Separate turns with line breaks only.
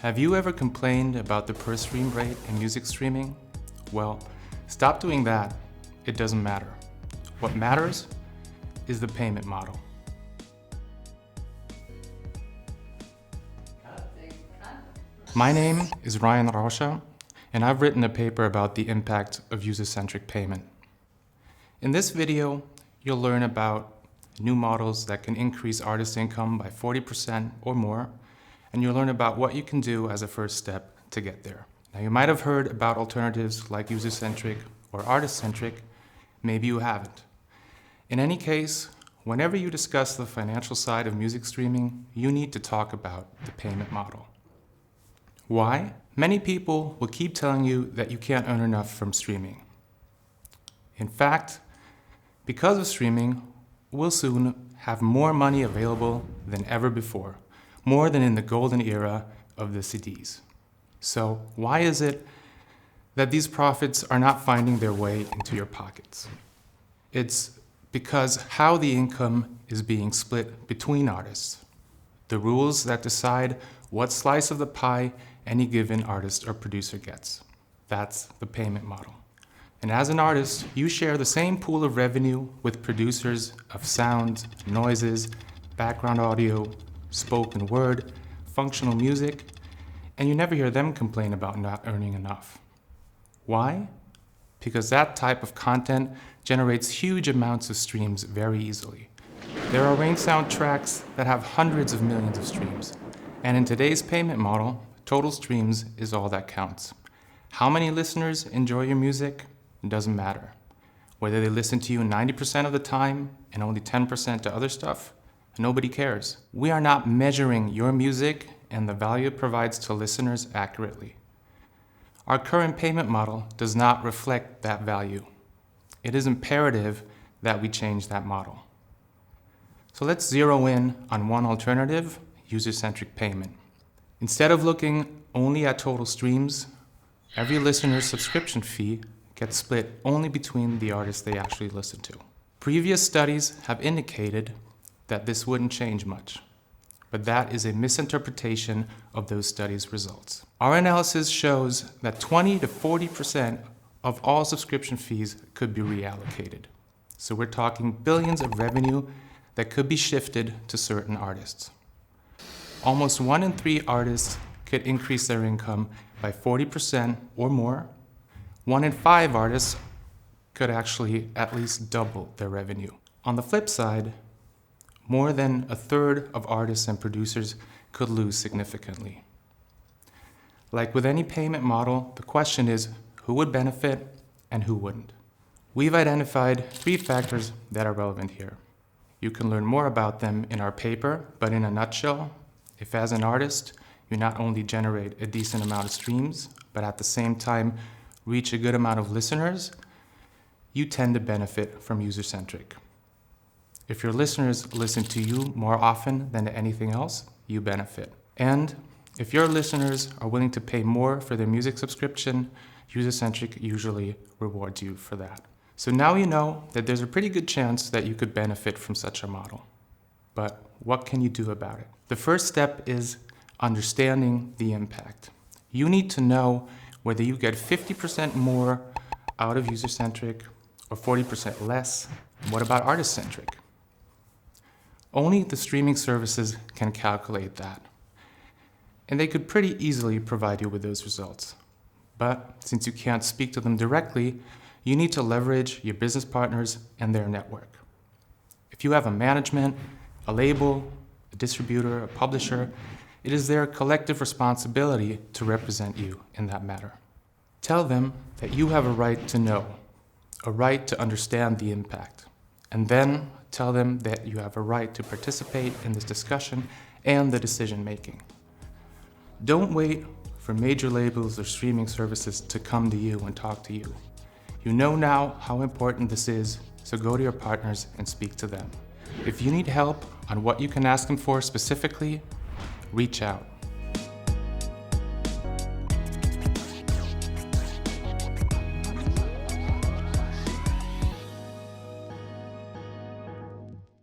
Have you ever complained about the per stream rate in music streaming? Well, stop doing that. It doesn't matter. What matters is the payment model. My name is Rauscher, and I've written a paper about the impact of user-centric payment. In this video, you'll learn about new models that can increase artist income by 40% or more, and you'll learn about what you can do as a first step to get there. Now, you might have heard about alternatives like user-centric or artist-centric. Maybe you haven't. In any case, whenever you discuss the financial side of music streaming, you need to talk about the payment model. Why? Many people will keep telling you that you can't earn enough from streaming. In fact, because of streaming, we'll soon have more money available than ever before, more than in the golden era of the CDs. So why is it that these profits are not finding their way into your pockets? It's because how the income is being split between artists, the rules that decide what slice of the pie any given artist or producer gets. That's the payment model. And as an artist, you share the same pool of revenue with producers of sound, noises, background audio, spoken word, functional music, and you never hear them complain about not earning enough. Why? Because that type of content generates huge amounts of streams very easily. There are rain sound tracks that have hundreds of millions of streams, and in today's payment model, total streams is all that counts. How many listeners enjoy your music? It doesn't matter. Whether they listen to you 90% of the time and only 10% to other stuff, nobody cares. We are not measuring your music and the value it provides to listeners accurately. Our current payment model does not reflect that value. It is imperative that we change that model. So let's zero in on one alternative, user-centric payment. Instead of looking only at total streams, every listener's subscription fee gets split only between the artists they actually listen to. Previous studies have indicated that this wouldn't change much, but that is a misinterpretation of those studies' results. Our analysis shows that 20 to 40% of all subscription fees could be reallocated. So we're talking billions of revenue that could be shifted to certain artists. Almost 1 in 3 artists could increase their income by 40% or more. 1 in 5 artists could actually at least double their revenue. On the flip side, more than a third of artists and producers could lose significantly. Like with any payment model, the question is who would benefit and who wouldn't. We've identified 3 factors that are relevant here. You can learn more about them in our paper, but in a nutshell, if as an artist, you not only generate a decent amount of streams, but at the same time reach a good amount of listeners, you tend to benefit from user-centric. If your listeners listen to you more often than to anything else, you benefit. And if your listeners are willing to pay more for their music subscription, user-centric usually rewards you for that. So now you know that there's a pretty good chance that you could benefit from such a model. But what can you do about it? The first step is understanding the impact. You need to know whether you get 50% more out of user-centric or 40% less. What about artist-centric? Only the streaming services can calculate that. And they could pretty easily provide you with those results. But since you can't speak to them directly, you need to leverage your business partners and their network. If you have a management, a label, a distributor, a publisher, it is their collective responsibility to represent you in that matter. Tell them that you have a right to know, a right to understand the impact, and then tell them that you have a right to participate in this discussion and the decision making. Don't wait for major labels or streaming services to come to you and talk to you. You know now how important this is, so go to your partners and speak to them. If you need help on what you can ask them for specifically, reach out.